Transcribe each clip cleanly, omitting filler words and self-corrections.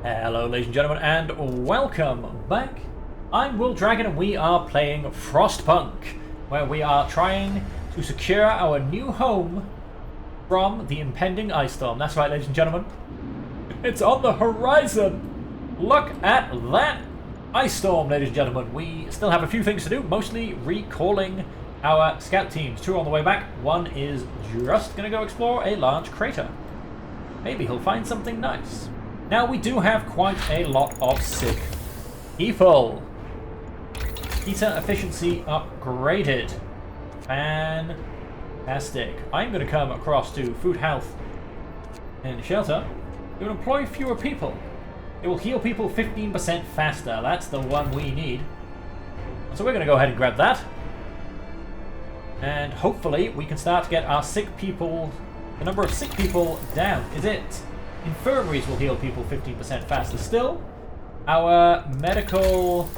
Hello ladies and gentlemen and welcome back. I'm Will Dragon and we are playing Frostpunk, where we are trying to secure our new home from the impending ice storm. That's right ladies and gentlemen, it's on the horizon. Look at that ice storm ladies and gentlemen. We still have a few things to do, mostly recalling our scout teams. 2 are on the way back, 1 is just going to go explore a large crater. Maybe he'll find something nice. Now, we do have quite a lot of sick people. Heater efficiency upgraded. Fantastic. I'm going to come across to food, health, and shelter. It will employ fewer people. It will heal people 15% faster. That's the one we need. So we're going to go ahead and grab that. And hopefully we can start to get our sick people, the number of sick people down. Is it? Infirmaries will heal people 15% faster. Still, our medical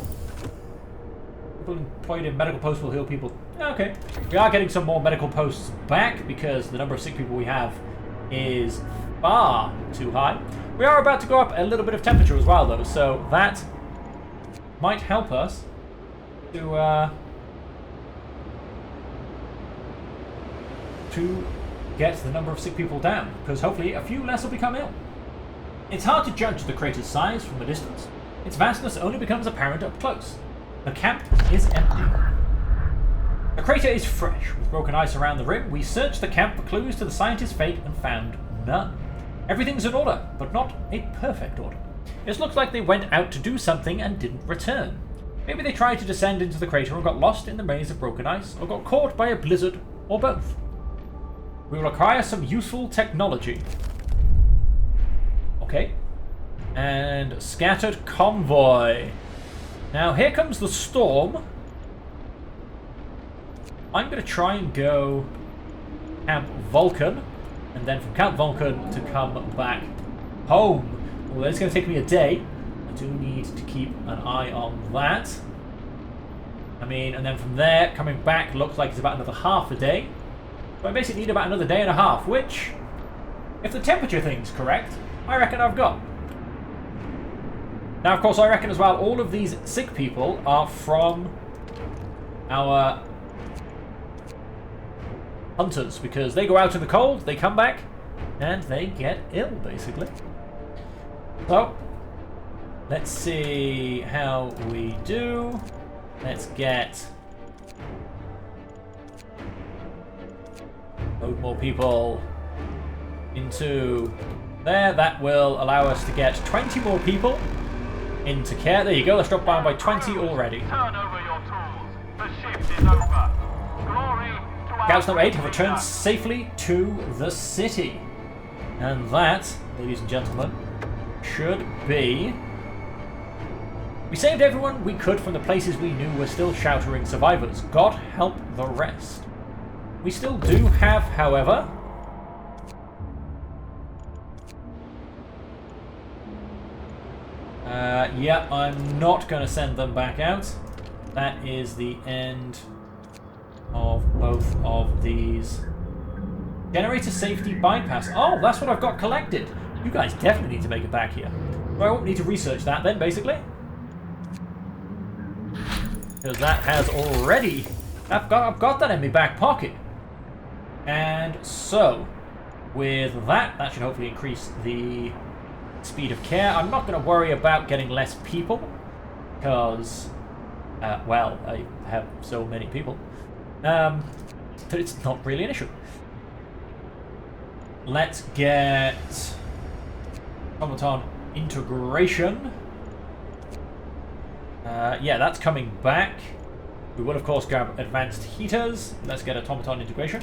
people employed in medical posts will heal people. Okay, we are getting some more medical posts back because the number of sick people we have is far too high. We are about to go up a little bit of temperature as well, though, so that might help us to get the number of sick people down, because hopefully a few less will become ill. It's hard to judge the crater's size from a distance. Its vastness only becomes apparent up close. The camp is empty. The crater is fresh, with broken ice around the rim. We searched the camp for clues to the scientist's fate and found none. Everything's in order, but not a perfect order. It looks like they went out to do something and didn't return. Maybe they tried to descend into the crater and got lost in the maze of broken ice, or got caught by a blizzard, or both. We will acquire some useful technology. Okay. And scattered convoy. Now here comes the storm. I'm going to try and go Camp Vulcan. And then from Camp Vulcan to come back home. Well, it's going to take me a day. I do need to keep an eye on that. I mean, and then from there, coming back looks like it's about another half a day. So I basically need about another day and a half, which, if the temperature thing's correct, I reckon I've got. Now, of course, I reckon as well, all of these sick people are from our hunters, because they go out in the cold, they come back, and they get ill, basically. So, let's see how we do. Let's get load more people into there. That will allow us to get 20 more people into care. There you go. Let's drop down by 20 already. Turn over your tools. The shift is over. Glory to our Scouts number 8 have returned safely to the city. And that, ladies and gentlemen, should be... We saved everyone we could from the places we knew were still sheltering survivors. God help the rest. We still do have, however, yeah, I'm not going to send them back out. That is the end of both of these. Generator safety bypass. Oh, that's what I've got collected. You guys definitely need to make it back here. Well, I won't need to research that then, basically. Because that has already... I've got that in my back pocket. And so, with that, that should hopefully increase the speed of care. I'm not going to worry about getting less people, because, well, I have so many people, that it's not really an issue. Let's get automaton integration. Yeah, that's coming back. We will, of course, grab advanced heaters. Let's get automaton integration.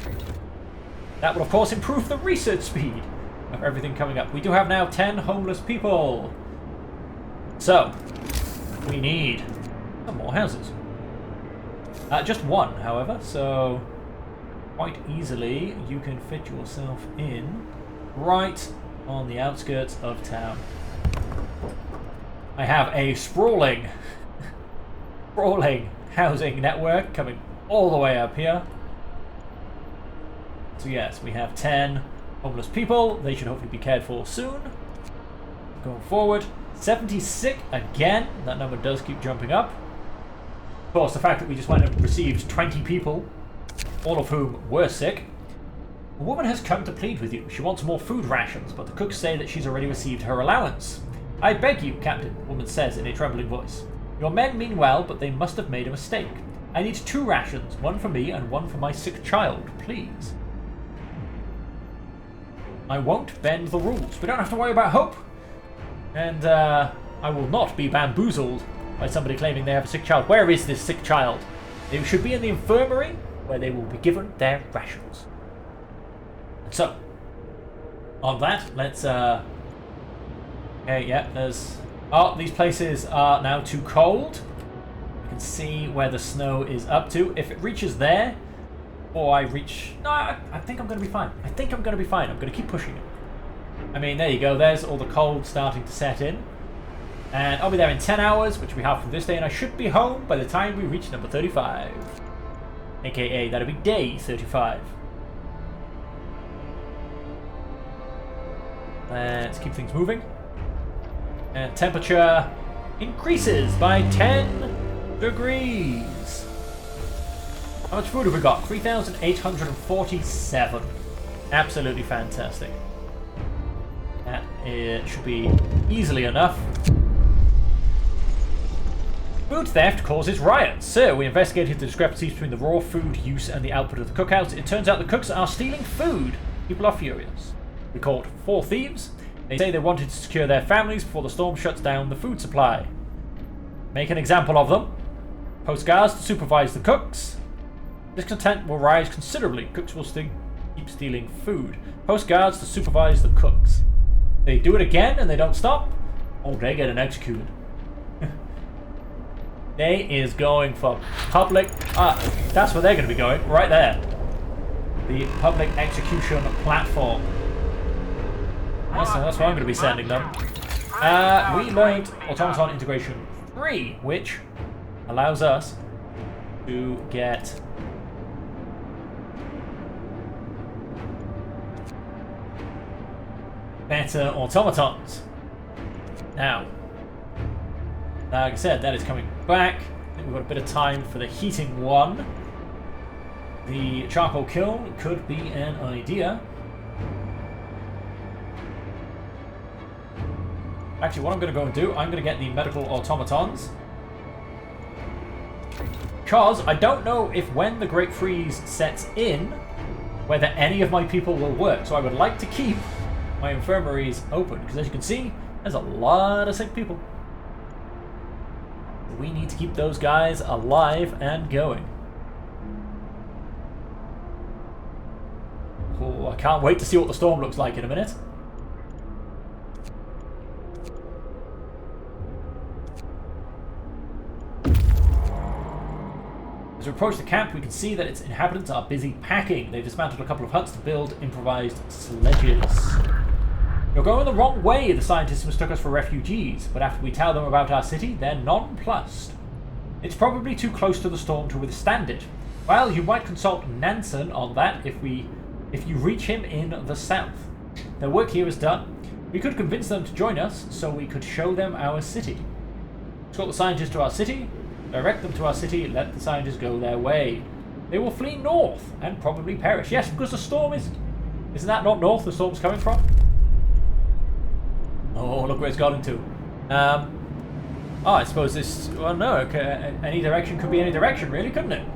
That will, of course, improve the research speed of everything coming up. We do have now 10 homeless people. So, we need some more houses. Just one, however, so quite easily you can fit yourself in right on the outskirts of town. I have a sprawling housing network coming all the way up here. So yes, we have 10 homeless people. They should hopefully be cared for soon. Going forward, 70 sick again. That number does keep jumping up. Of course, the fact that we just went and received 20 people, all of whom were sick. A woman has come to plead with you. She wants more food rations, but the cooks say that she's already received her allowance. I beg you, Captain, the woman says in a trembling voice. Your men mean well, but they must have made a mistake. I need 2 rations, one for me and one for my sick child, please. I won't bend the rules. We don't have to worry about hope. And I will not be bamboozled by somebody claiming they have a sick child. Where is this sick child? They should be in the infirmary, where they will be given their rations. And so, on that, let's okay, yeah, there's... Oh, these places are now too cold. You can see where the snow is up to. If it reaches there, or I reach... No, I think I'm going to be fine. I'm going to keep pushing it. I mean, there you go. There's all the cold starting to set in. And I'll be there in 10 hours, which we have for this day, and I should be home by the time we reach number 35. AKA, that'll be day 35. Let's keep things moving. And temperature increases by 10 degrees. How much food have we got? 3,847. Absolutely fantastic. That should be easily enough. Food theft causes riots. Sir, we investigated the discrepancies between the raw food use and the output of the cookhouse. It turns out the cooks are stealing food. People are furious. We caught 4 thieves. They say they wanted to secure their families before the storm shuts down the food supply. Make an example of them. Post guards to supervise the cooks. Discontent will rise considerably. Cooks will keep stealing food. Post guards to supervise the cooks. They do it again and they don't stop. Oh, they get executed. They is going for public... that's where they're going to be going. Right there. The public execution platform. That's where I'm going to be sending them. We learned Automaton Integration 3, which allows us to get better automatons. Now, like I said, that is coming back. I think we've got a bit of time for the heating one. The charcoal kiln could be an idea. Actually, what I'm going to go and do, I'm going to get the medical automatons. Because I don't know if when the Great Freeze sets in, whether any of my people will work. So I would like to keep my infirmaries open. Because as you can see, there's a lot of sick people. We need to keep those guys alive and going. Oh, I can't wait to see what the storm looks like in a minute. As we approach the camp, we can see that its inhabitants are busy packing. They've dismantled a couple of huts to build improvised sledges. You're going the wrong way, the scientists mistook us for refugees, but after we tell them about our city, they're nonplussed. It's probably too close to the storm to withstand it. Well, you might consult Nansen on that if you reach him in the south. Their work here is done. We could convince them to join us, so we could show them our city. Escort the scientists to our city, direct them to our city, let the scientists go their way. They will flee north and probably perish. Yes, because the storm isn't that not north the storm's coming from? Oh, look where it's gone into. Oh, I suppose this... Well, no, any direction could be any direction, really, couldn't it?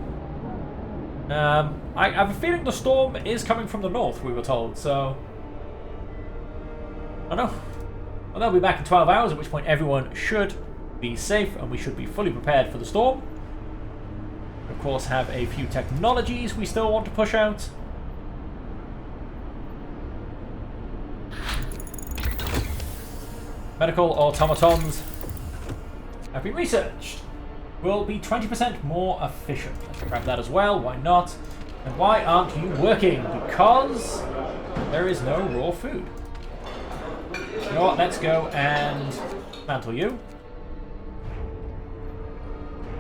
I have a feeling the storm is coming from the north, we were told, so... I don't know. Well, they'll be back in 12 hours, at which point everyone should be safe, and we should be fully prepared for the storm. Of course, have a few technologies we still want to push out. Medical automatons have been researched. Will be 20% more efficient. Let's grab that as well, why not? And why aren't you working? Because there is no raw food. You know what, let's go and dismantle you.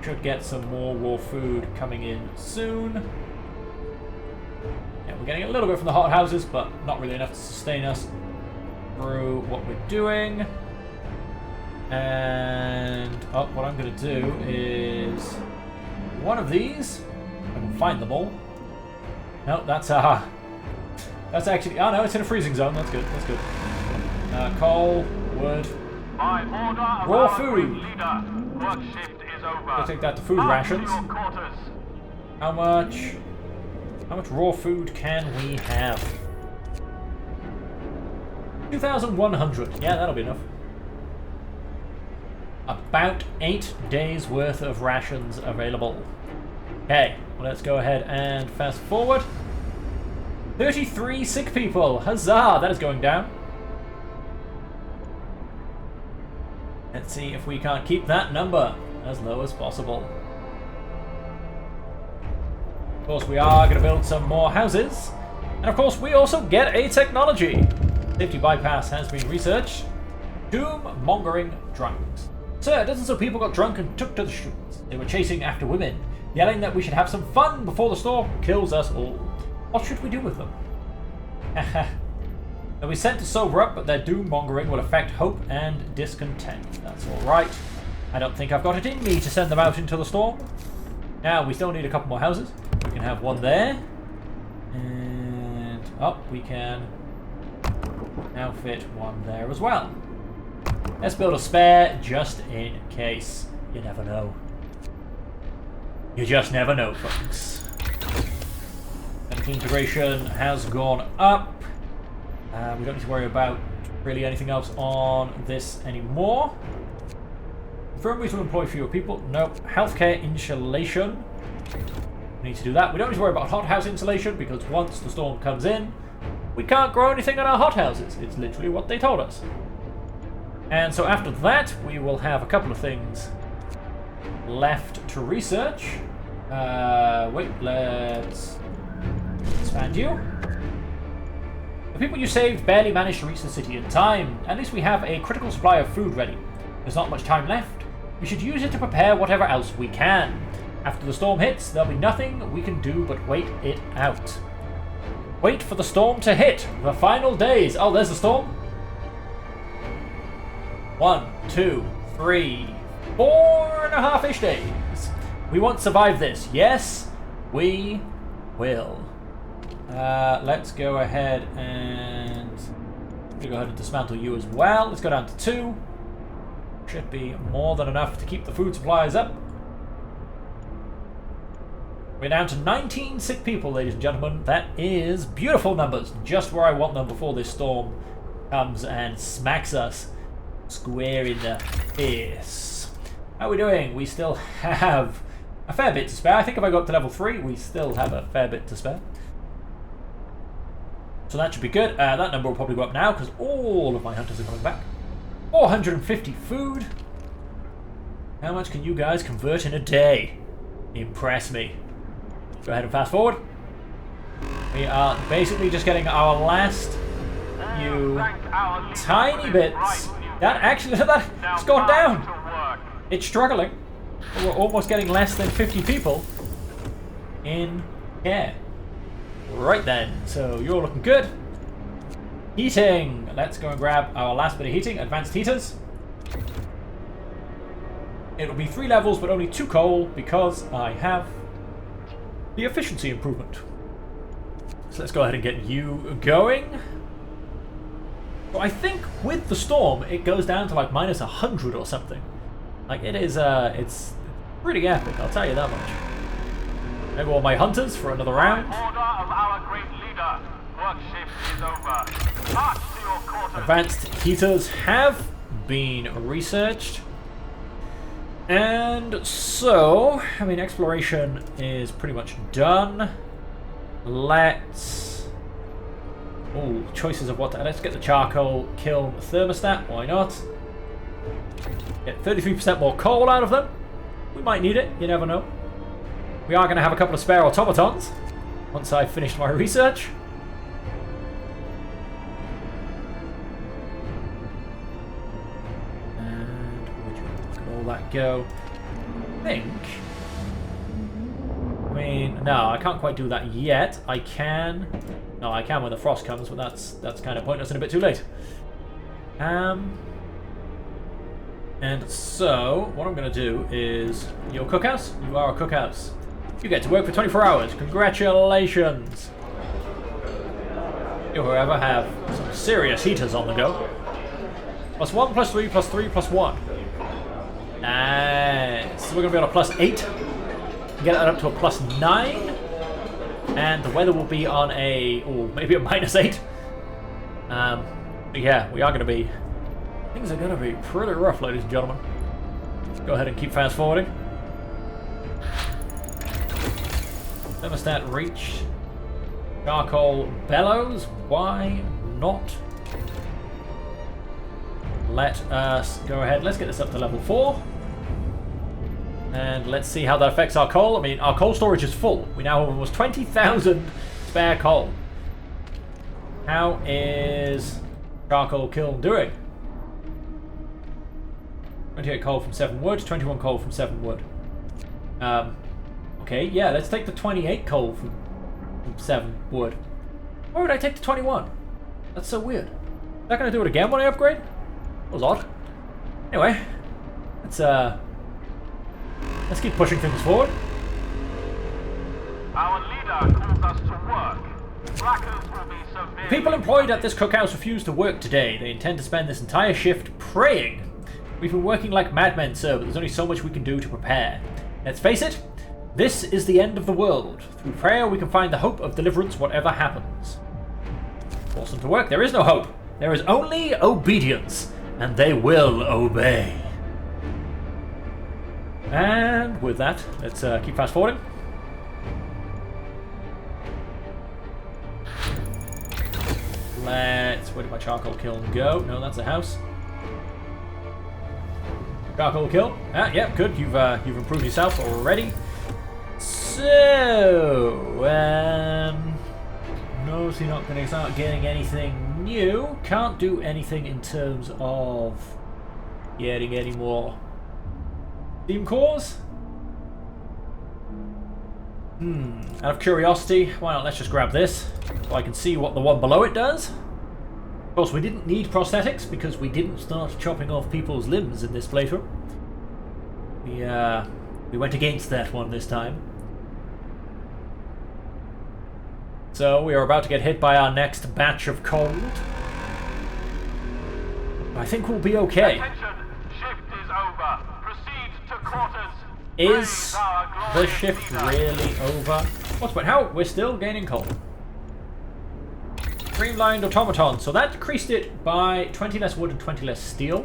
Should get some more raw food coming in soon. Yeah, we're getting a little bit from the hot houses, but not really enough to sustain us through what we're doing. And what I'm going to do is one of these. I can find them all. No, that's actually. Oh no, it's in a freezing zone. That's good. That's good. Coal, wood, By order of raw our food. great leader, work shift is over. I'll take that to food March to rations. your quarters. How much raw food can we have? 2,100. Yeah, that'll be enough. About 8 days worth of rations available. Okay, well, let's go ahead and fast forward. 33 sick people. Huzzah! That is going down. Let's see if we can't keep that number as low as possible. Of course, we are going to build some more houses. And of course, we also get a technology. Safety bypass has been researched. Doom-mongering drunks. Sir, dozens of people got drunk and took to the streets. They were chasing after women, yelling that we should have some fun before the storm kills us all. What should we do with them? They'll be sent to sober up, but their doom-mongering will affect hope and discontent. That's alright. I don't think I've got it in me to send them out into the storm. Now, we still need a couple more houses. We can have one there. And we can now fit one there as well. Let's build a spare just in case. You never know. You just never know, folks. Chemical integration has gone up. We don't need to worry about really anything else on this anymore. Infirmaries will employ fewer people. Nope. Healthcare insulation. We need to do that. We don't need to worry about hothouse insulation because once the storm comes in, we can't grow anything in our hothouses. It's literally what they told us. And so after that, we will have a couple of things left to research. Wait, let's expand you. The people you saved barely managed to reach the city in time. At least we have a critical supply of food ready. There's not much time left. We should use it to prepare whatever else we can. After the storm hits, there'll be nothing we can do but wait it out. Wait for the storm to hit. The final days. Oh, there's the storm. 1, 2, 3, 4.5-ish days. We won't survive this. Yes, we will. Let's go ahead and dismantle you as well. Let's go down to 2. Should be more than enough to keep the food supplies up. We're down to 19 sick people, ladies and gentlemen. That is beautiful numbers. Just where I want them before this storm comes and smacks us square in the face. How are we doing? We still have a fair bit to spare. I think if I go up to level 3, we still have a fair bit to spare. So that should be good. That number will probably go up now because all of my hunters are coming back. 450 food. How much can you guys convert in a day? Impress me. Go ahead and fast forward. We are basically just getting our last few tiny bits. That actually, it's gone down. It's struggling. We're almost getting less than 50 people in care. Right then, so you're looking good. Heating. Let's go and grab our last bit of heating. Advanced heaters. It'll be 3 levels, but only 2 coal because I have the efficiency improvement. So let's go ahead and get you going. So I think with the storm, it goes down to like minus 100 or something. Like it is, it's pretty epic. I'll tell you that much. There go all my hunters for another round. Order of our great leader. Work shift is over. March to your quarters. Advanced heaters have been researched. And so, I mean, exploration is pretty much done. Let's... Oh, choices of what to... Let's get the charcoal kiln thermostat. Why not? Get 33% more coal out of them. We might need it. You never know. We are going to have a couple of spare automatons once I've finished my research. And look at all that go. I mean, no, I can't quite do that yet. I can. No, I can when the frost comes, but that's kind of pointless and a bit too late. And And so, what I'm going to do is... Your cookhouse? You are a cookhouse. You get to work for 24 hours. Congratulations! You, however, have some serious heaters on the go. +1, +3, +3, +1. Nice. So we're going to be on a +8. Get that up to a +9. And the weather will be on a... Oh, maybe a -8. But yeah, we are going to be... Things are going to be pretty rough, ladies and gentlemen. Let's go ahead and keep fast forwarding. Thermostat reach. Charcoal bellows. Why not? Let us go ahead. Let's get this up to level 4. And let's see how that affects our coal. I mean, our coal storage is full. We now have almost 20,000 spare coal. How is charcoal kiln doing? 28 coal from 7 wood, 21 coal from 7 wood. Okay, yeah, let's take the 28 coal from 7 wood. Why would I take the 21? That's so weird. Is that going to do it again when I upgrade? That was odd. Anyway, let's keep pushing things forward. Our leader calls us to work. Slackers will be severe. The people employed at this cookhouse refuse to work today. They intend to spend this entire shift praying. We've been working like madmen, sir, but there's only so much we can do to prepare. Let's face it, this is the end of the world. Through prayer, we can find the hope of deliverance, whatever happens. Force them to work. There is no hope. There is only obedience, and they will obey. And with that, let's keep fast forwarding. Where did my charcoal kiln go? No, that's a house. Charcoal kiln. Ah, yeah, good. You've improved yourself already. So, no, so you're not going to start getting anything new. Can't do anything in terms of getting any more steam cores. Out of curiosity, why not let's just grab this so I can see what the one below it does. Of course, we didn't need prosthetics because we didn't start chopping off people's limbs in this playthrough. We went against that one this time. So we are about to get hit by our next batch of cold. I think we'll be okay. Attention, shift is over. Proceed to quarters. Is the shift really over? What's what? How? We're still gaining coal. Streamlined automaton. So that decreased it by 20 less wood and 20 less steel.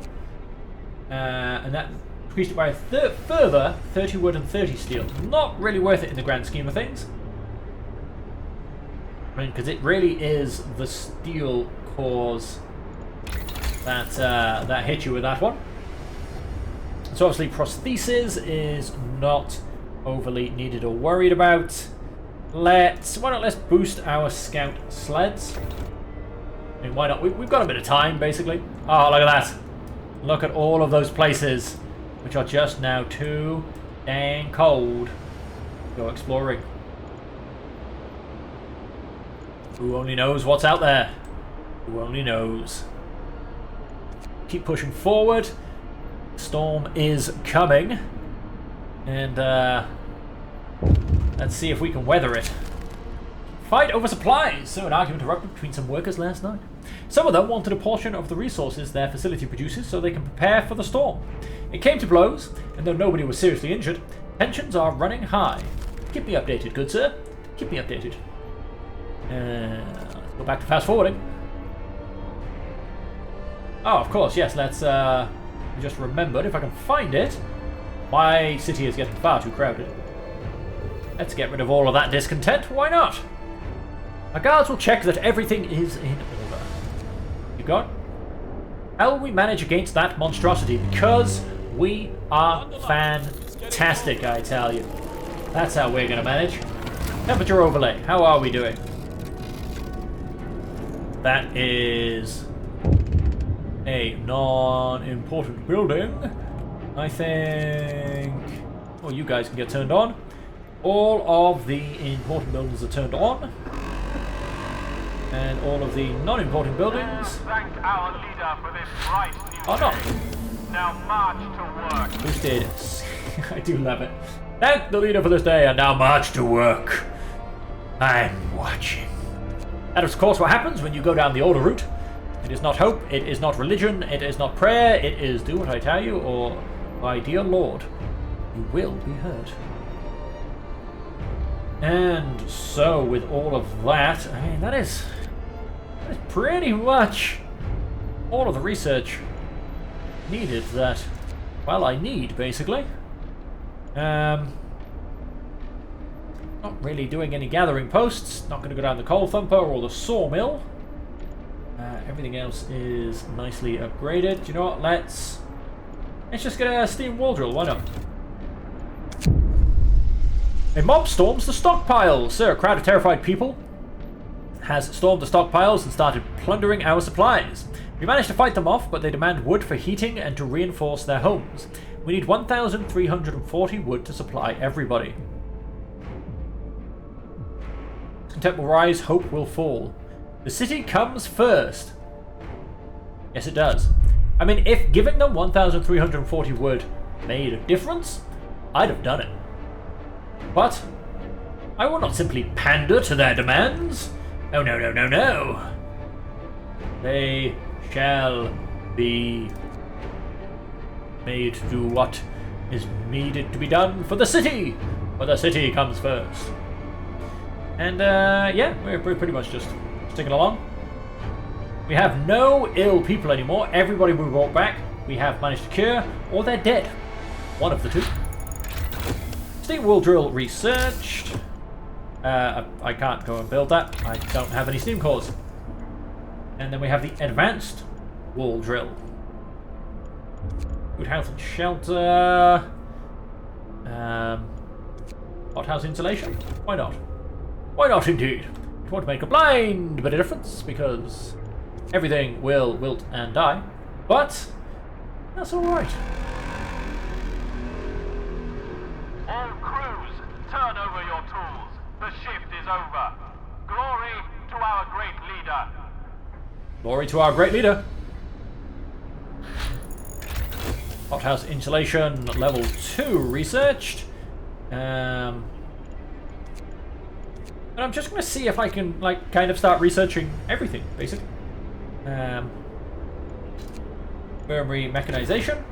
And that increased it by a further 30 wood and 30 steel. Not really worth it in the grand scheme of things. I mean, because it really is the steel cores that hit you with that one. So obviously prosthesis is not overly needed or worried about. Why not let's boost our scout sleds? I mean, why not? We've got a bit of time, basically. Oh, look at that. Look at all of those places, which are just now too dang cold to go exploring. Who only knows what's out there? Who only knows? Keep pushing forward. Storm is coming. And, let's see if we can weather it. Fight over supplies! So an argument erupted between some workers last night. Some of them wanted a portion of the resources their facility produces so they can prepare for the storm. It came to blows, and though nobody was seriously injured, tensions are running high. Keep me updated, good sir. Keep me updated. Let's go back to fast forwarding. Oh, of course, yes, let's, just remembered, if I can find it, my city is getting far too crowded. Let's get rid of all of that discontent, why not? Our guards will check that everything is in order. You got? How will we manage against that monstrosity? Because we are fantastic, I tell you. That's how we're going to manage. Temperature overlay, how are we doing? That is a non-important building. I think... Oh, you guys can get turned on. All of the important buildings are turned on. And all of the non-important buildings Thank our leader for this bright new are not. day. Now march to work. Boosted. I do love it. Thank the leader for this day, and now march to work. I'm watching. That is, of course, what happens when you go down the older route. It is not hope, it is not religion, it is not prayer, it is do what I tell you, or my dear Lord, you will be hurt. And so, with all of that, I mean, that is pretty much all of the research needed that, well, I need, basically. Not really doing any gathering posts, not going to go down the coal thumper or the sawmill. Everything else is nicely upgraded. You know what, let's just get a steam wall drill, why not? A mob storms the stockpiles. Sir, a crowd of terrified people has stormed the stockpiles and started plundering our supplies. We managed to fight them off, but they demand wood for heating and to reinforce their homes. We need 1,340 wood to supply everybody. Contempt will rise, hope will fall. The city comes first. Yes, it does. I mean, if giving them 1,340 wood made a difference, I'd have done it. But I will not simply pander to their demands. Oh, no, no, no, no. They shall be made to do what is needed to be done for the city. But the city comes first. And, yeah, we're pretty much just sticking along. We have no ill people anymore. Everybody we brought back, we have managed to cure, or they're dead. One of the two. Steam wool drill researched. I can't go and build that. I don't have any steam cores. And then we have the advanced wool drill. Good health and shelter. Hothouse insulation. Why not? Why not indeed? It won't make a blind bit of difference because everything will wilt and die. But that's alright. All crews, turn over your tools. The shift is over. Glory to our great leader. Glory to our great leader. Hothouse insulation level 2 researched. And I'm just going to see if I can, like, kind of start researching everything, basically. Infirmary mechanization.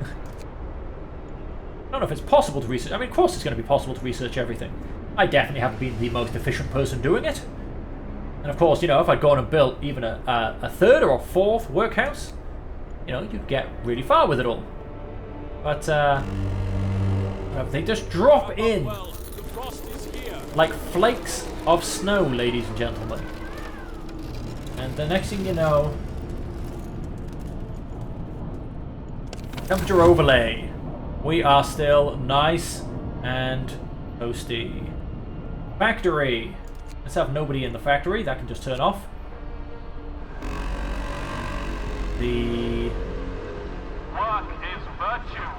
I don't know if it's possible to research. I mean, of course it's going to be possible to research everything. I definitely haven't been the most efficient person doing it. And of course, you know, if I'd gone and built even a third or a fourth workhouse, you know, you'd get really far with it all. But, they just drop in like flakes of snow, ladies and gentlemen. And the next thing you know, temperature overlay. We are still nice and toasty. Factory. Let's have nobody in the factory. That can just turn off. The work is virtue.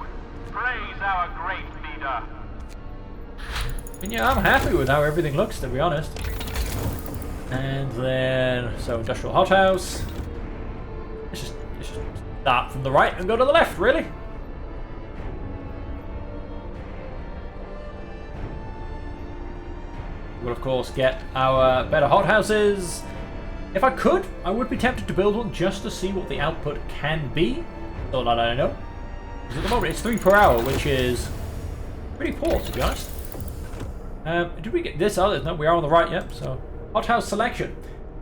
Praise our great leader. And yeah, I'm happy with how everything looks, to be honest. And then, so industrial hothouse. Let's just start from the right and go to the left, really. We'll of course get our better hothouses. If I could, I would be tempted to build one just to see what the output can be. So that I know. Because at the moment it's 3 per hour, which is pretty poor, to be honest. Did we get this? Oh, no, we are on the right, yep. So, hothouse selection.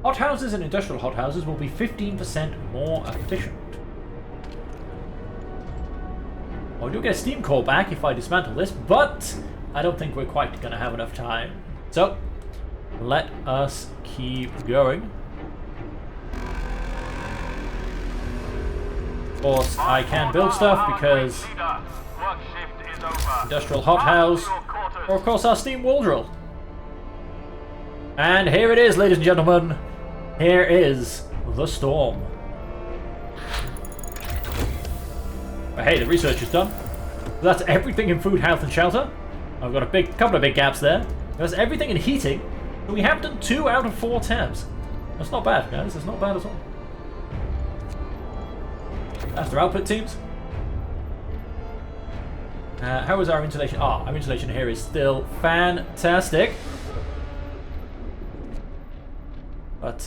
Hothouses and industrial hothouses will be 15% more efficient. Well, we do get a steam core back if I dismantle this, but I don't think we're quite going to have enough time. So, let us keep going. Of course, I can build stuff because industrial hothouse, or of course our steam wall drill. And here it is, ladies and gentlemen. Here is the storm. But hey, the research is done. That's everything in food, health and shelter. I've got a couple of big gaps there. There's everything in heating. And we have done 2 out of 4 tabs. That's not bad, guys. That's not bad at all. That's their output teams. How is our insulation? Ah, our insulation here is still fantastic. But,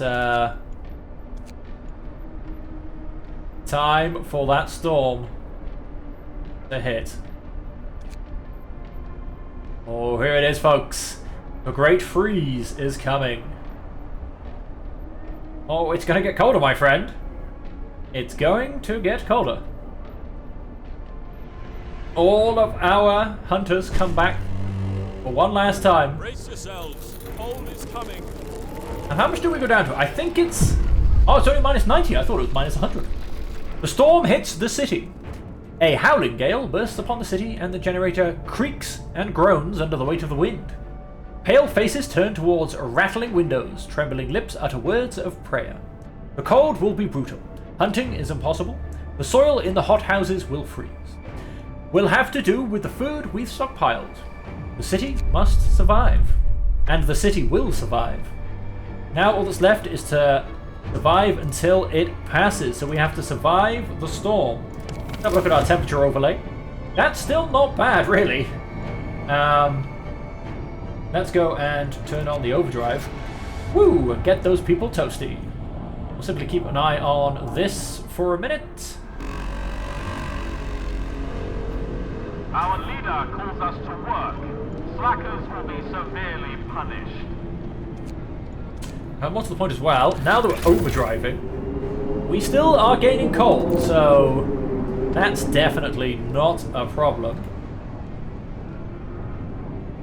time for that storm to hit. Oh, here it is, folks. The Great Freeze is coming. Oh, it's going to get colder, my friend. It's going to get colder. All of our hunters come back for one last time. Brace yourselves. Cold is coming. And how much do we go down to? I think it's... Oh, it's only minus 90. I thought it was minus 100. The storm hits the city. A howling gale bursts upon the city, and the generator creaks and groans under the weight of the wind. Pale faces turn towards rattling windows. Trembling lips utter words of prayer. The cold will be brutal. Hunting is impossible. The soil in the hothouses will freeze. We'll have to do with the food we've stockpiled. The city must survive. And the city will survive. Now all that's left is to survive until it passes. So we have to survive the storm. Let's have a look at our temperature overlay. That's still not bad, really. Let's go and turn on the overdrive. Woo! And get those people toasty. We'll simply keep an eye on this for a minute. Our leader calls us to work. Slackers will be severely punished. And what's the point as well? Now that we're overdriving, we still are gaining coal, so that's definitely not a problem.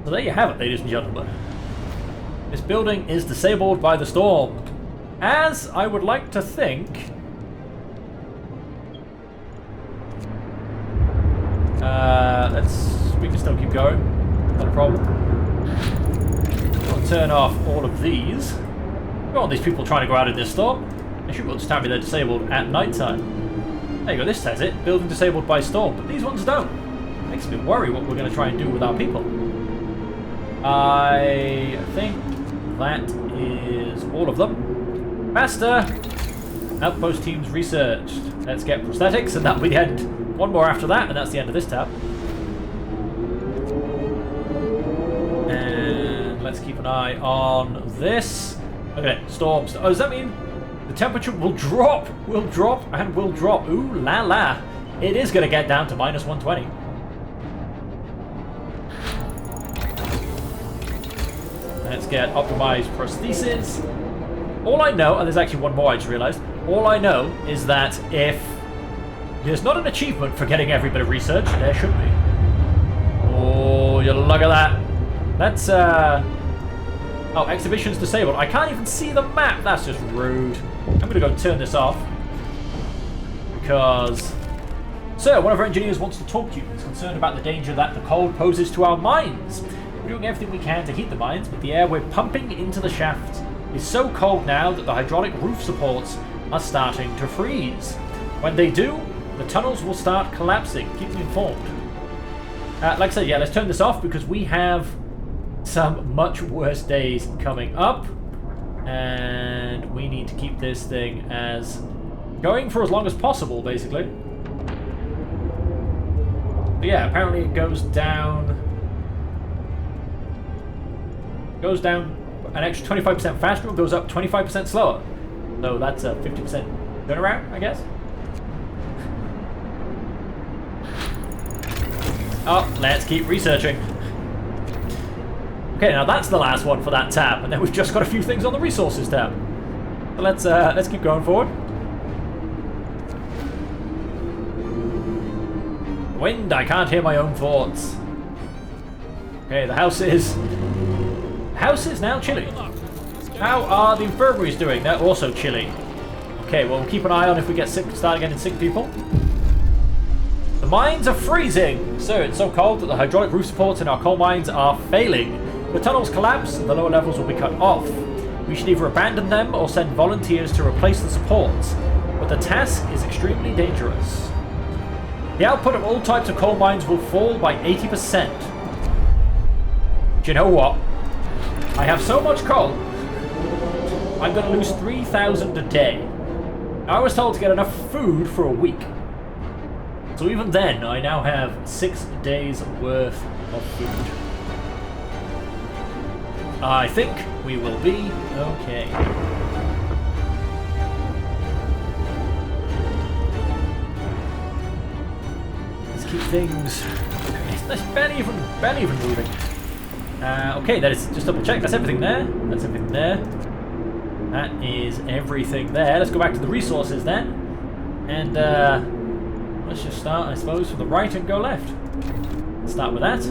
So there you have it, ladies and gentlemen. This building is disabled by the storm. As I would like to think... we can still keep going. Not a problem. I'll turn off all of these. We don't want these people trying to go out in this storm. They should be able to tell me they're disabled at night time. There you go, this says it. Building disabled by storm. But these ones don't. Makes me worry what we're going to try and do with our people. I think that is all of them. Faster! Outpost teams researched. Let's get prosthetics, and that'll be the end. One more after that, and that's the end of this tab. And let's keep an eye on this. Okay, storms. Oh, does that mean the temperature will drop? Will drop and will drop. Ooh la la. It is going to get down to minus 120. Let's get optimized prosthesis. All I know, and there's actually one more I just realized, all I know is that if there's not an achievement for getting every bit of research, there should be. Oh, you look at that. That's, oh, exhibition's disabled. I can't even see the map. That's just rude. I'm going to go and turn this off. Because... Sir, one of our engineers wants to talk to you. He's concerned about the danger that the cold poses to our mines. We're doing everything we can to heat the mines, but the air we're pumping into the shaft is so cold now that the hydraulic roof supports are starting to freeze. When they do, the tunnels will start collapsing. Keep me informed. Like I said, yeah, let's turn this off because we have some much worse days coming up. And we need to keep this thing as going for as long as possible, basically. But yeah, apparently it goes down an extra 25% faster, it goes up 25% slower. So that's a 50% turnaround, I guess. Oh, let's keep researching. Okay, now that's the last one for that tab, and then we've just got a few things on the resources tab. So let's keep going forward. Wind, I can't hear my own thoughts. Okay, the house is now chilly. How are the infirmaries doing? They're also chilly. Okay, well, we'll keep an eye on if we get sick, start getting sick people. The mines are freezing! Sir, it's so cold that the hydraulic roof supports in our coal mines are failing. The tunnels collapse and the lower levels will be cut off. We should either abandon them or send volunteers to replace the supports, but the task is extremely dangerous. The output of all types of coal mines will fall by 80%. Do you know what? I have so much coal, I'm going to lose 3,000 a day. Now, I was told to get enough food for a week. So even then, I now have 6 days worth of food. I think we will be okay. Let's keep things... It's barely even moving. Okay, that is just double check. That's everything there. That's everything there. That is everything there. Let's go back to the resources then. And let's just start, I suppose, from the right and go left. Let's start with that.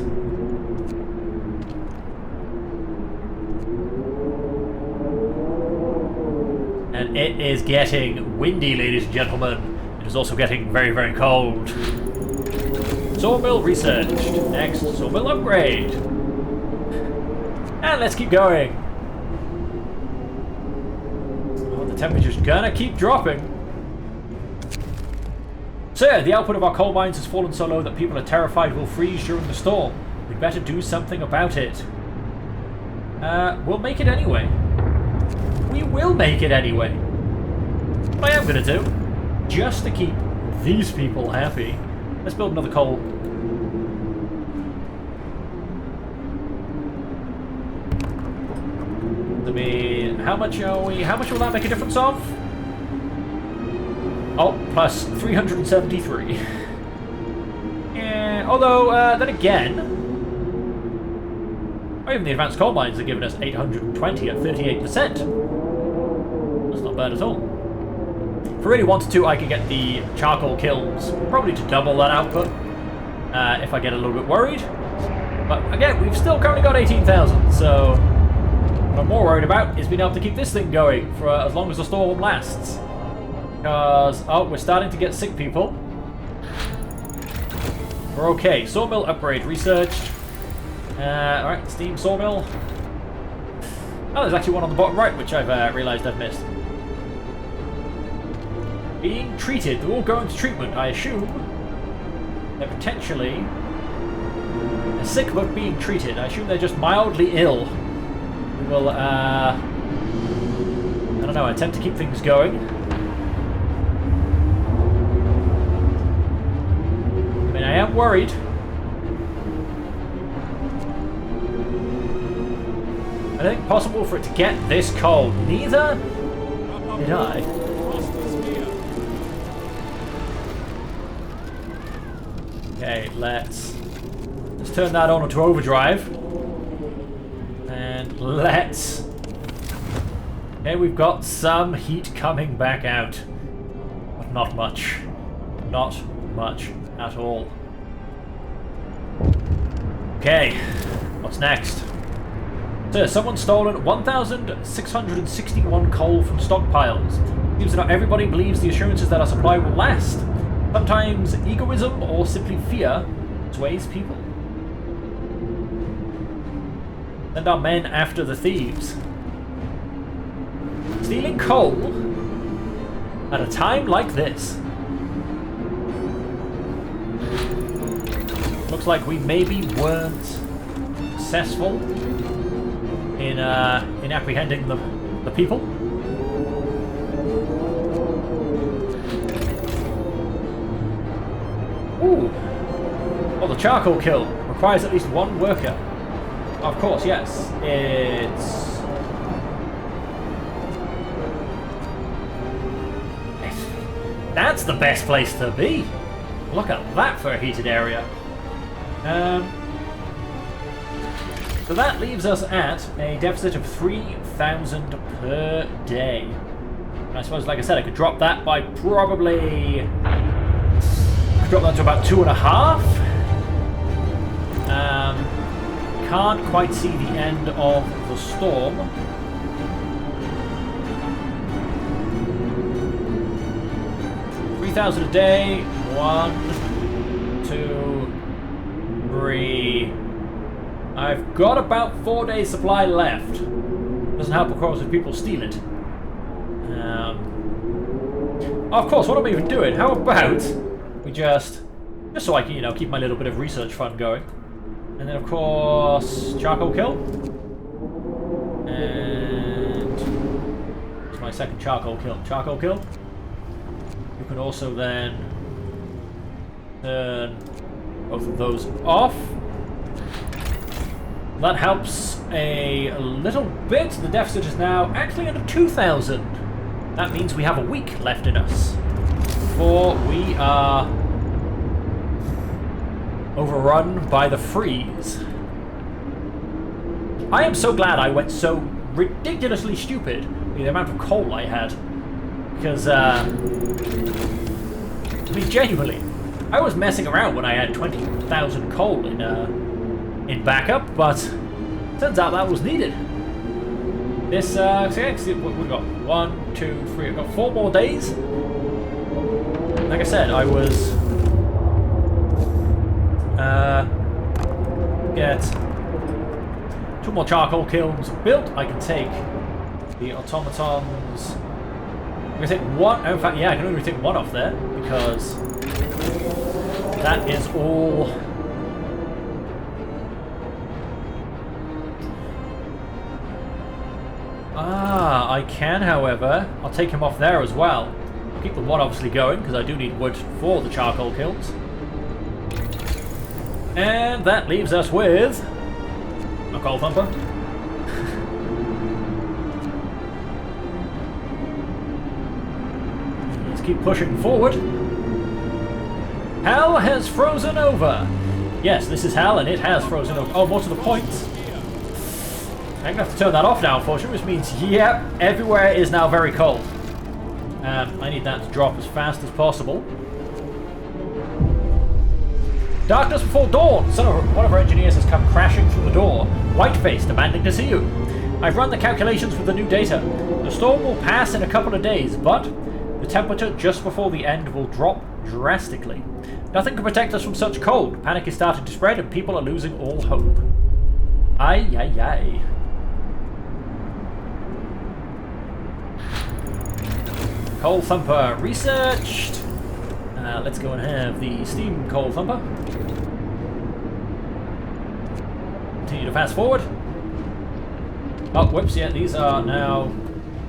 And it is getting windy, ladies and gentlemen. It is also getting very, very cold. Sawmill researched. Next, sawmill upgrade. And let's keep going. Oh, the temperature's gonna keep dropping. Sir, the output of our coal mines has fallen so low that people are terrified we'll freeze during the storm. We'd better do something about it. We'll make it anyway. We will make it anyway. What I am gonna do, just to keep these people happy, let's build another coal. I mean, how much will that make a difference of? Oh, plus 373. Yeah, although, then again, even the advanced coal mines are giving us 820 at 38%. That's not bad at all. If I really wanted to, I could get the charcoal kilns, probably to double that output, if I get a little bit worried. But again, we've still currently got 18,000, so what I'm more worried about is being able to keep this thing going for as long as the storm lasts. Because, oh, we're starting to get sick people. We're okay. Sawmill upgrade researched. Alright, steam sawmill. Oh, there's actually one on the bottom right, which I've realised I've missed. Being treated. They're all going to treatment, I assume. They're potentially sick but being treated. I assume they're just mildly ill. We will, I don't know, attempt to keep things going. I mean, I am worried. I don't think possible for it to get this cold. Neither did I. Okay, let's turn that on to overdrive. And let's... Okay, we've got some heat coming back out. But not much. Not much at all. Okay, what's next? So, someone's stolen 1,661 coal from stockpiles. Seems that not everybody believes the assurances that our supply will last. Sometimes egoism or simply fear sways people. Send our men after the thieves. Stealing coal at a time like this. Looks like we maybe weren't successful in apprehending the people. Ooh. Oh, the charcoal kill requires at least one worker. Of course, yes. That's the best place to be. Look at that for a heated area. So that leaves us at a deficit of 3,000 per day. And I suppose, like I said, I could drop that by probably... drop that to about 2.5. Can't quite see the end of the storm. $3,000 a day. 1, 2, 3. I've got about 4 days supply left. Doesn't help, of course, if people steal it. Of course, what am I even doing? How about we just so I can, you know, keep my little bit of research fund going. And then, of course, charcoal kill. And it's my second charcoal kill. Charcoal kill. You can also then Turn both of those off. That helps a little bit. The deficit is now actually under 2,000. That means we have a week left in us before we are overrun by the freeze. I am so glad I went so ridiculously stupid with the amount of coal I had. Because, I mean, genuinely, I was messing around when I had 20,000 coal in backup, but turns out that was needed. This, so yeah, we've got 1, 2, 3, we've got 4 more days. Like I said, I was, get 2 more charcoal kilns built. I can take the automatons. I'm gonna take 1, in fact, yeah, I can only take 1 off there, because that is all. Ah, I can, however. I'll take him off there as well. I'll keep the 1 obviously going, because I do need wood for the charcoal kilns. And that leaves us with a coal thumper. Let's keep pushing forward. Hell has frozen over. Yes, this is hell, and it has frozen over. Oh, more to the point. I'm going to have to turn that off now, unfortunately, which means, yep, everywhere is now very cold. I need that to drop as fast as possible. Darkness before dawn! One of our engineers has come crashing through the door, white-faced, demanding to see you. I've run the calculations with the new data. The storm will pass in a couple of days, but the temperature just before the end will drop drastically. Nothing can protect us from such cold. Panic is starting to spread and people are losing all hope. Aye, aye, aye. Coal thumper researched. Let's go and have the steam coal thumper. Continue to fast forward. Oh, whoops, yeah, these are now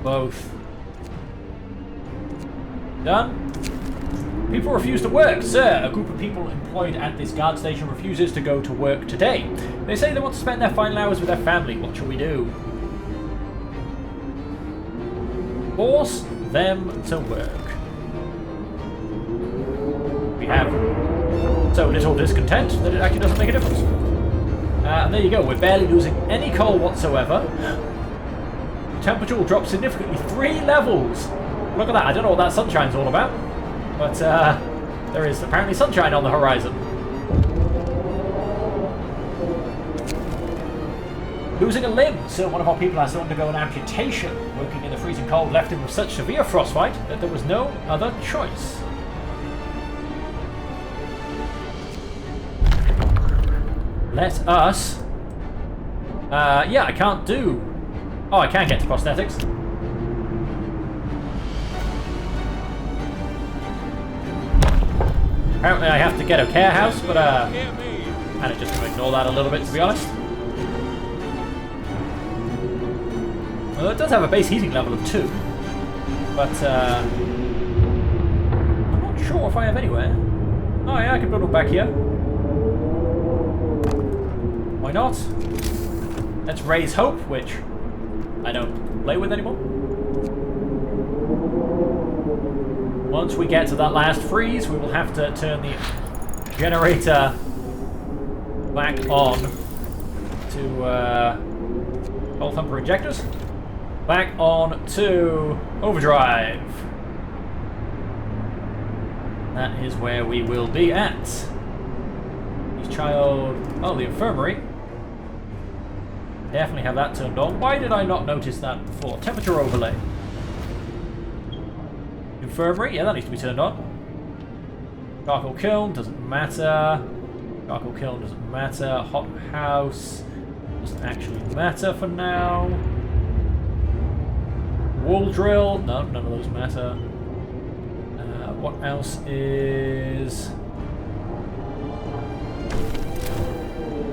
both done. People refuse to work. Sir, a group of people employed at this guard station refuses to go to work today. They say they want to spend their final hours with their family. What shall we do? Force them to work. We have so little discontent that it actually doesn't make a difference. And there you go, we're barely losing any coal whatsoever. The temperature will drop significantly 3 levels. Look at that, I don't know what that sunshine's all about. But there is apparently sunshine on the horizon. Losing a limb. So one of our people has to undergo an amputation. Working in the freezing cold left him with such severe frostbite that there was no other choice. Let us... yeah, I can't do... Oh, I can get to prosthetics. Apparently I have to get a care house, but kind of just going to ignore that a little bit, to be honest. Well, it does have a base heating level of 2, but I'm not sure if I have anywhere. Oh yeah, I can build one back here. Why not? Let's raise hope, which I don't play with anymore. Once we get to that last freeze, we will have to turn the generator back on to coal thumper injectors. Back on to overdrive. That is where we will be at. His child... Oh, the infirmary. Definitely have that turned on. Why did I not notice that before? Temperature overlay. Infirmary, yeah, that needs to be turned on. Charcoal kiln, doesn't matter. Charcoal kiln doesn't matter. Hot house doesn't actually matter for now. Wool drill, no, none of those matter. What else is...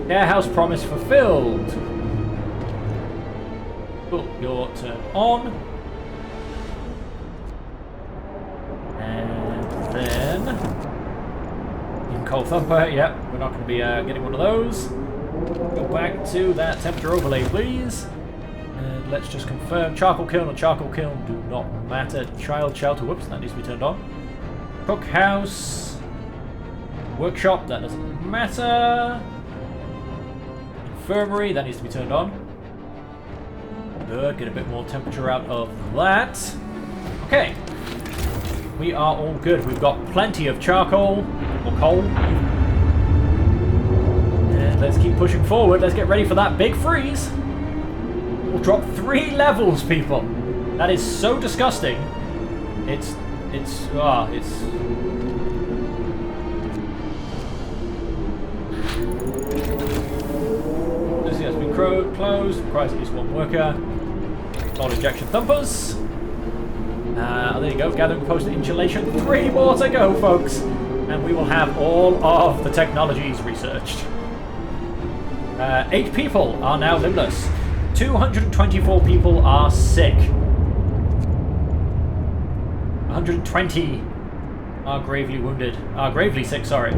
Care house promise fulfilled. Put your turn on. And then Even cold thumper, yep, we're not going to be getting one of those. Go back to that temperature overlay, please. And let's just confirm charcoal kiln or charcoal kiln do not matter. Child shelter, whoops, that needs to be turned on. Cookhouse. Workshop, that doesn't matter. Infirmary, that needs to be turned on. Good, get a bit more temperature out of that. Okay. We are all good. We've got plenty of charcoal, or coal. And let's keep pushing forward. Let's get ready for that big freeze. We'll drop 3 levels, people. That is so disgusting. This has been closed. Requires at least 1 worker. All injection thumpers. There you go. Gathering post insulation. 3 more to go, folks. And we will have all of the technologies researched. 8 people are now limbless. 224 people are sick. 120 are gravely wounded. Are gravely sick, sorry.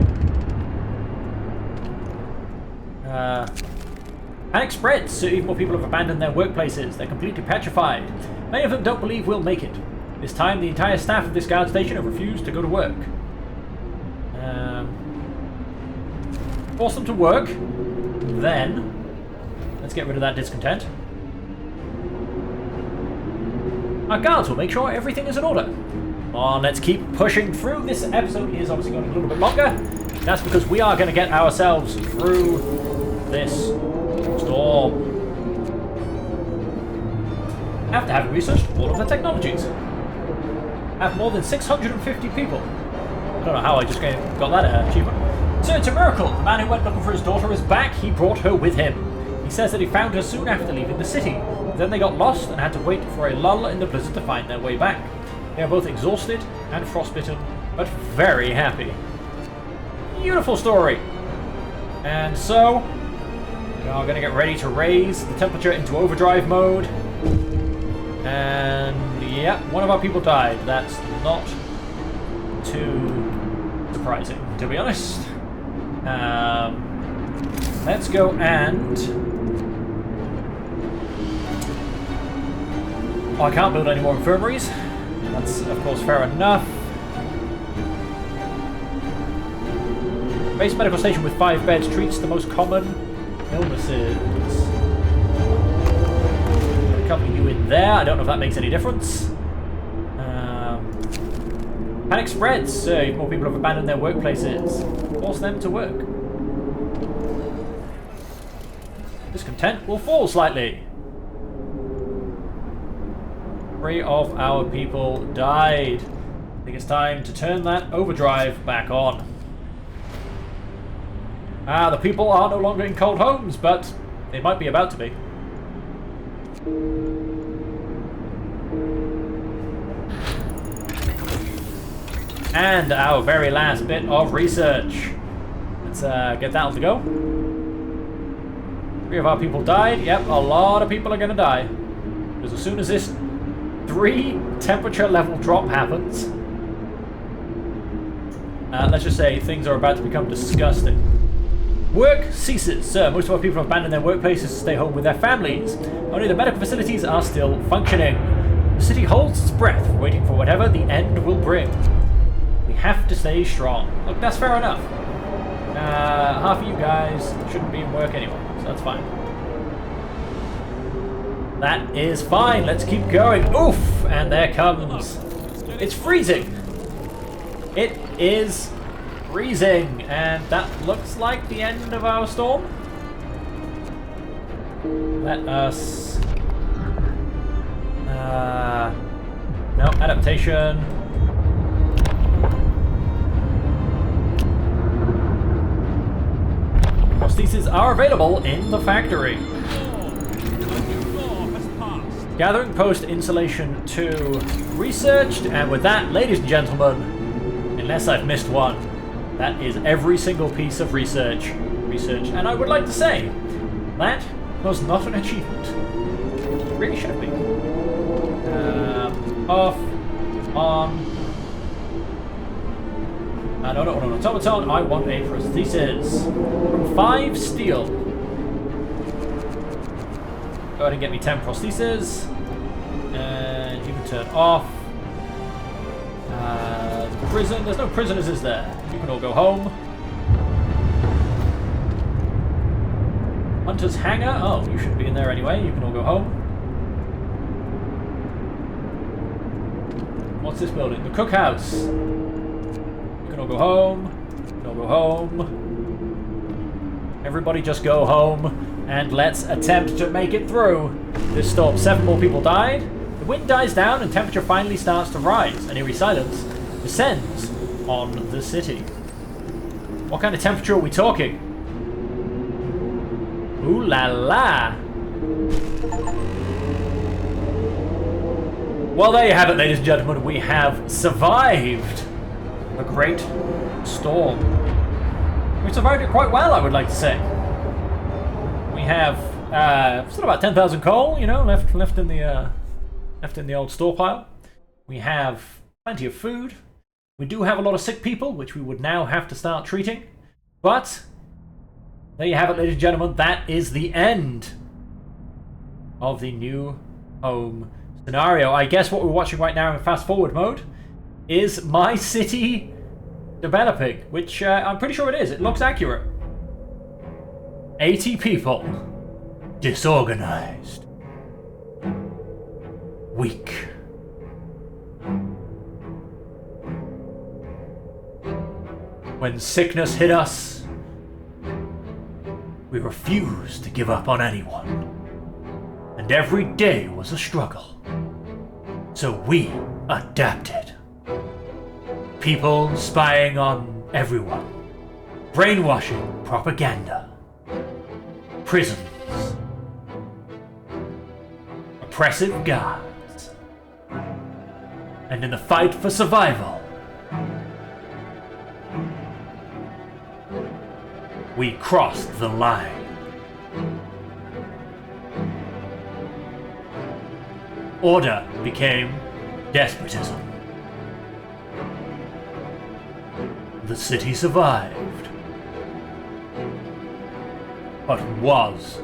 Panic spreads, so even more people have abandoned their workplaces. They're completely petrified. Many of them don't believe we'll make it. This time, the entire staff of this guard station have refused to go to work. Force them to work. Then, let's get rid of that discontent. Our guards will make sure everything is in order. Come on, let's keep pushing through. This episode is obviously going a little bit longer. That's because we are going to get ourselves through this storm. After having researched all of the technologies. Have more than 650 people. I don't know how I just got that achievement. So it's a miracle. The man who went looking for his daughter is back. He brought her with him. He says that he found her soon after leaving the city. Then they got lost and had to wait for a lull in the blizzard to find their way back. They are both exhausted and frostbitten, but very happy. Beautiful story. And so, we are going to get ready to raise the temperature into overdrive mode. And yeah, one of our people died. That's not too surprising, to be honest. Let's go and... Oh, I can't build any more infirmaries. That's, of course, fair enough. Base medical station with 5 beds treats the most common illnesses. A couple of you in there. I don't know if that makes any difference. Panic spreads. More people have abandoned their workplaces. Force them to work. Discontent will fall slightly. 3 of our people died. I think it's time to turn that overdrive back on. The people are no longer in cold homes, but they might be about to be. And our very last bit of research. Let's get that on the go. 3 of our people died. Yep, a lot of people are going to die. Because as soon as this 3 temperature level drop happens, let's just say things are about to become disgusting. Work ceases. Most of our people have abandoned their workplaces to stay home with their families. Only the medical facilities are still functioning. The city holds its breath, waiting for whatever the end will bring. We have to stay strong. Look, that's fair enough. Half of you guys shouldn't be in work anyway, so that's fine. That is fine. Let's keep going. Oof! And there comes... It's freezing! It is freezing, and that looks like the end of our storm. Let us... no, adaptation. Prostheses are available in the factory. Gathering post insulation 2 researched, and with that, ladies and gentlemen, unless I've missed one, that is every single piece of research. And I would like to say, that was not an achievement. It really should have been. Off, on. I don't want an automaton, I want a prosthesis. From 5 steel. Go ahead and get me 10 prostheses. And you can turn off. Prison, there's no prisoners, is there? You can all go home. Hunter's Hangar, oh, you shouldn't be in there anyway, you can all go home. What's this building? The cookhouse. You can all go home. You can all go home. Everybody just go home and let's attempt to make it through this storm. 7 more people died. The wind dies down and temperature finally starts to rise. An eerie silence descends on the city. What kind of temperature are we talking? Ooh la la! Well, there you have it, ladies and gentlemen. We have survived a great storm. We survived it quite well, I would like to say. We have still about 10,000 coal, you know, left in the old stockpile. We have plenty of food. We do have a lot of sick people, which we would now have to start treating. But there you have it, ladies and gentlemen. That is the end of the new home scenario. I guess what we're watching right now in fast forward mode is my city developing, which I'm pretty sure it is. It looks accurate. 80 people. Disorganized. Weak. When sickness hit us, we refused to give up on anyone. And every day was a struggle. So we adapted. People spying on everyone. Brainwashing propaganda. Prisons. Oppressive guards. And in the fight for survival, we crossed the line. Order became despotism. The city survived. But was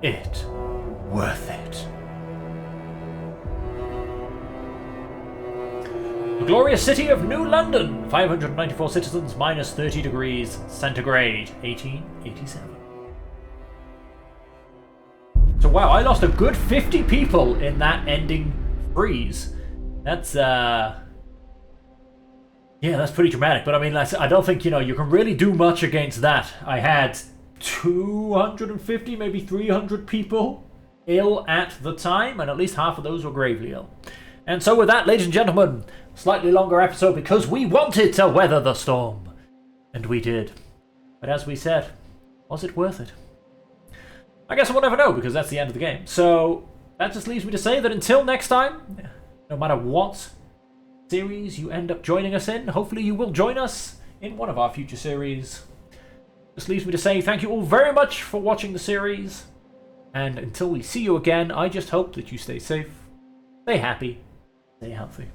it worth it? The glorious city of New London, 594 citizens, minus 30 degrees centigrade, 1887. So wow, I lost a good 50 people in that ending freeze. That's yeah, that's pretty dramatic. But I mean, I don't think, you know, you can really do much against that. I had 250, maybe 300 people ill at the time, and at least half of those were gravely ill. And so with that, ladies and gentlemen, slightly longer episode because we wanted to weather the storm. And we did. But as we said, was it worth it? I guess we'll never know, because that's the end of the game. So that just leaves me to say that until next time, no matter what series you end up joining us in, hopefully you will join us in one of our future series. Just leaves me to say thank you all very much for watching the series. And until we see you again, I just hope that you stay safe, stay happy, stay healthy.